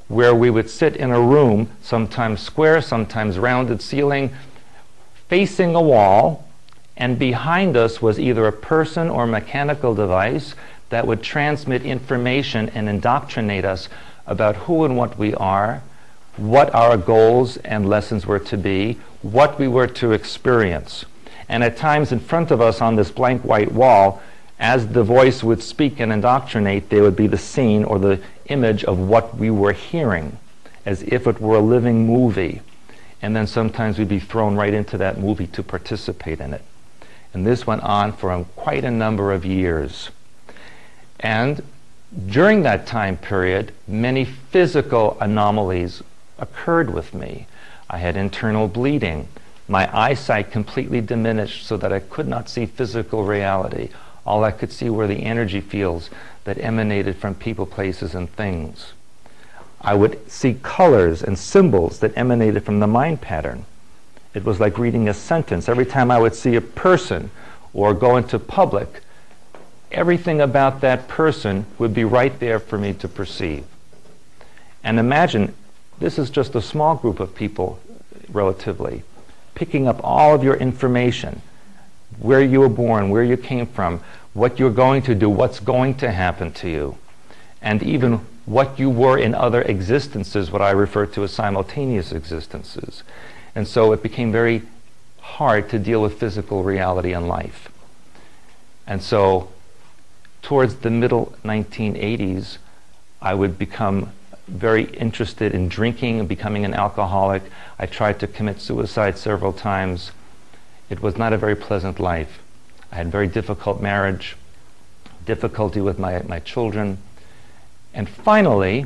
where we would sit in a room, sometimes square, sometimes rounded ceiling, facing a wall, and behind us was either a person or mechanical device that would transmit information and indoctrinate us about who and what we are, what our goals and lessons were to be, what we were to experience. And at times in front of us on this blank white wall, as the voice would speak and indoctrinate, there would be the scene or the image of what we were hearing, as if it were a living movie. And then sometimes we'd be thrown right into that movie to participate in it. And this went on for quite a number of years. And during that time period, many physical anomalies occurred with me. I had internal bleeding. My eyesight completely diminished so that I could not see physical reality. All I could see were the energy fields that emanated from people, places, and things. I would see colors and symbols that emanated from the mind pattern. It was like reading a sentence. Every time I would see a person or go into public, everything about that person would be right there for me to perceive. And imagine, this is just a small group of people, relatively, picking up all of your information, where you were born, where you came from, what you're going to do, what's going to happen to you, and even what you were in other existences, what I refer to as simultaneous existences. And so it became very hard to deal with physical reality in life. And so towards the middle 1980s, I would become very interested in drinking and becoming an alcoholic. I tried to commit suicide several times. It was not a very pleasant life. I had a very difficult marriage, difficulty with my children. And finally,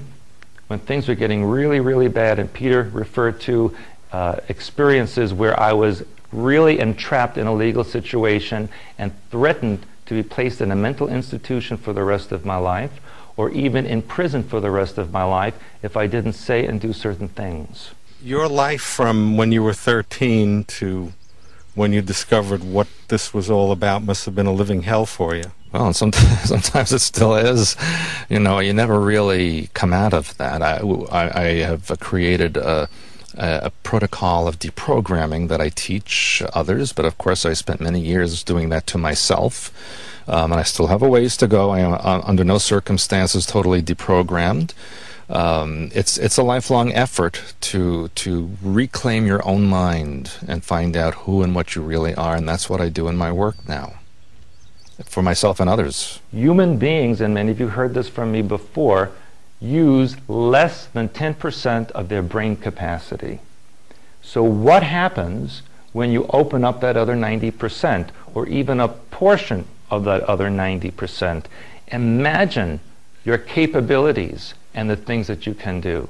when things were getting really, really bad, and Peter referred to experiences where I was really entrapped in a legal situation and threatened to be placed in a mental institution for the rest of my life, or even in prison for the rest of my life if I didn't say and do certain things. Your life from when you were 13 to when you discovered what this was all about must have been a living hell for you. Well, and sometimes it still is. You know, you never really come out of that. I have created a protocol of deprogramming that I teach others, but of course I spent many years doing that to myself, and I still have a ways to go. I am under no circumstances totally deprogrammed. It's a lifelong effort to reclaim your own mind and find out who and what you really are, and that's what I do in my work now, for myself and others. Human beings, and many of you heard this from me before, use less than 10% of their brain capacity. So what happens when you open up that other 90%, or even a portion of that other 90%? Imagine your capabilities and the things that you can do.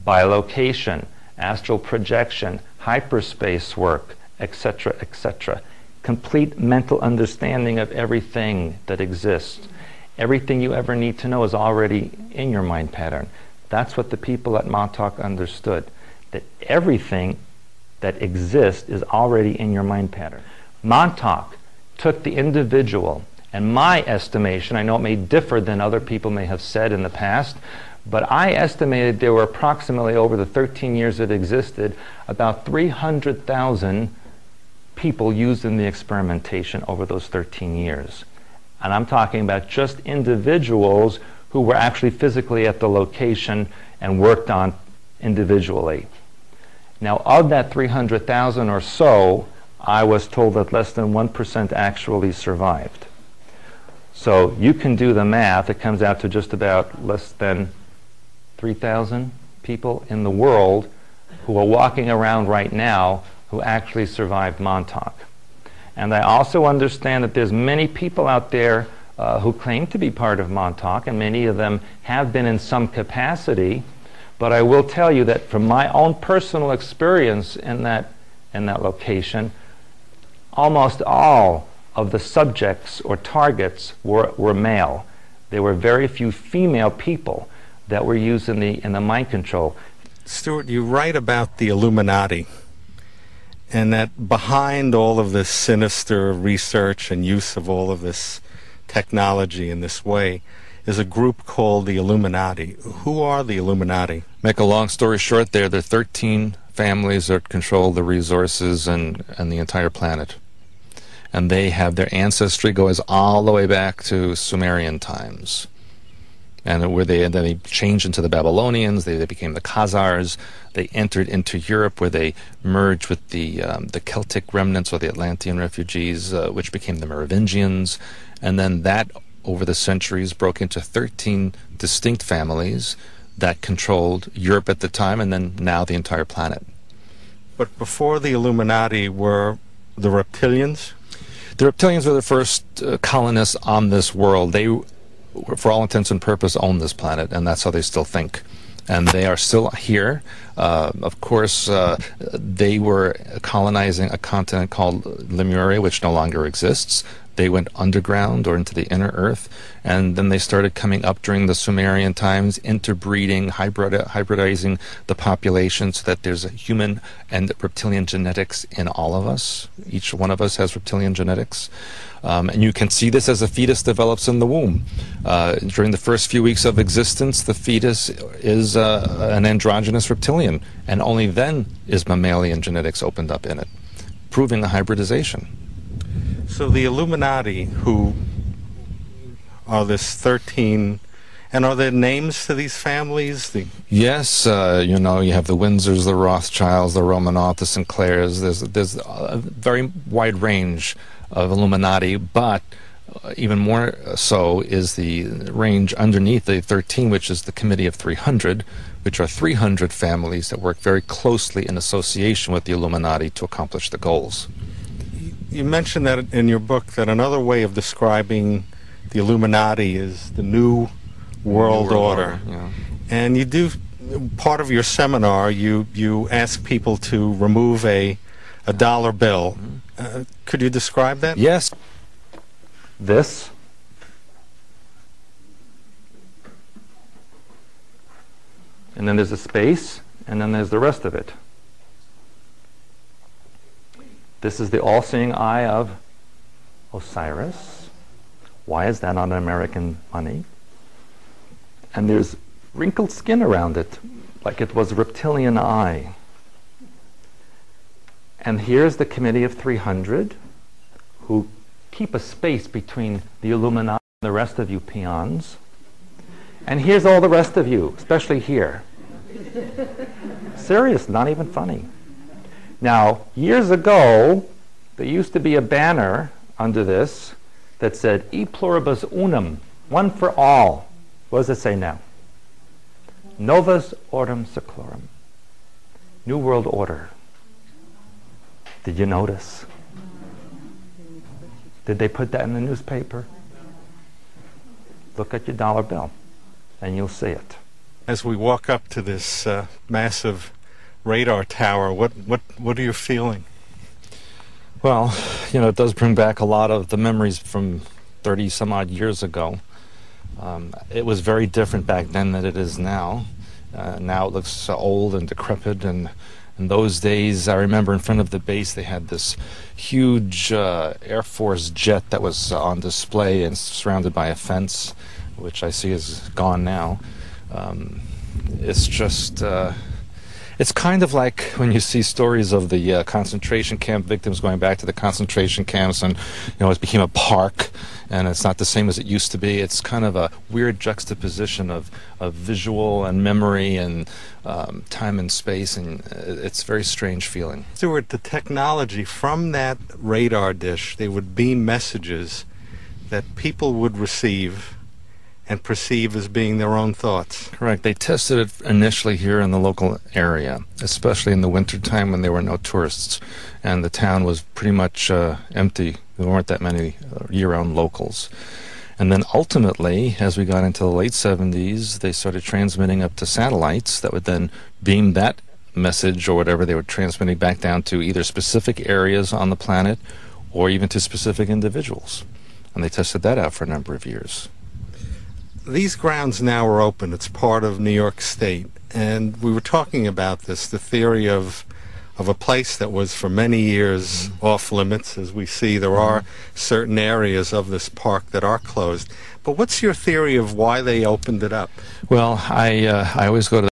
Bilocation, astral projection, hyperspace work, etc., etc. Complete mental understanding of everything that exists. Everything you ever need to know is already in your mind pattern. That's what the people at Montauk understood, that everything that exists is already in your mind pattern. Montauk took the individual, and my estimation, I know it may differ than other people may have said in the past, but I estimated there were approximately, over the 13 years it existed, about 300,000 people used in the experimentation over those 13 years. And I'm talking about just individuals who were actually physically at the location and worked on individually. Now, of that 300,000 or so, I was told that less than 1% actually survived. So you can do the math. It comes out to just about less than 3,000 people in the world who are walking around right now who actually survived Montauk. And I also understand that there's many people out there who claim to be part of Montauk, and many of them have been in some capacity. But I will tell you that from my own personal experience in that location, almost all of the subjects or targets were male. There were very few female people that were used in the mind control. Stuart, you write about the Illuminati, and that behind all of this sinister research and use of all of this technology in this way is a group called the Illuminati. Who are the Illuminati? Make a long story short, there are 13 families that control the resources and the entire planet. And they have their ancestry goes all the way back to Sumerian times. And then they changed into the Babylonians, they became the Khazars, they entered into Europe where they merged with the Celtic remnants or the Atlantean refugees, which became the Merovingians. And then that, over the centuries, broke into 13 distinct families that controlled Europe at the time and then now the entire planet. But before the Illuminati were the reptilians? The reptilians were the first colonists on this world. They, for all intents and purposes, own this planet, and that's how they still think. And they are still here. Of course, they were colonizing a continent called Lemuria, which no longer exists. They went underground or into the inner earth, and then they started coming up during the Sumerian times, interbreeding, hybridizing the population so that there's a human and reptilian genetics in all of us. Each one of us has reptilian genetics. And you can see this as a fetus develops in the womb. During the first few weeks of existence, the fetus is an androgynous reptilian, and only then is mammalian genetics opened up in it, proving a hybridization. So the Illuminati, who are this 13, and are there names to these families? Yes, you know, you have the Windsors, the Rothschilds, the Romanovs, the Sinclairs. There's a very wide range of Illuminati, but even more so is the range underneath the 13, which is the Committee of 300, which are 300 families that work very closely in association with the Illuminati to accomplish the goals. You mentioned that in your book that another way of describing the Illuminati is the New World Order. Yeah. And you do, part of your seminar, you ask people to remove a dollar bill. Could you describe that? Yes. This. And then there's a space, and then there's the rest of it. This is the all-seeing eye of Osiris. Why is that on American money? And there's wrinkled skin around it, like it was a reptilian eye. And here's the Committee of 300, who keep a space between the Illuminati and the rest of you peons. And here's all the rest of you, especially here. Serious, not even funny. Now, years ago, there used to be a banner under this that said, E pluribus unum, one for all. What does it say now? Novus Ordem Seclorum. New World Order. Did you notice? Did they put that in the newspaper? Look at your dollar bill, and you'll see it. As we walk up to this massive radar tower, what are you feeling? Well, you know, it does bring back a lot of the memories from 30 some odd years ago. It was very different back then than it is now. Now it looks old and decrepit, and in those days, I remember in front of the base they had this huge Air Force jet that was on display and surrounded by a fence, which I see is gone now. It's just, it's kind of like when you see stories of the concentration camp victims going back to the concentration camps, and you know, it became a park, and it's not the same as it used to be. It's kind of a weird juxtaposition of visual and memory and time and space, and it's a very strange feeling. Stuart, the technology from that radar dish, they would beam messages that people would receive and perceive as being their own thoughts. Correct. They tested it initially here in the local area, especially in the wintertime when there were no tourists, and the town was pretty much empty. There weren't that many year-round locals. And then ultimately, as we got into the late 70s, they started transmitting up to satellites that would then beam that message or whatever they were transmitting back down to either specific areas on the planet or even to specific individuals. And they tested that out for a number of years. These grounds now are open. It's part of New York State. And we were talking about this, the theory of of a place that was for many years off limits. As we see, there are certain areas of this park that are closed. But what's your theory of why they opened it up? Well, I always go to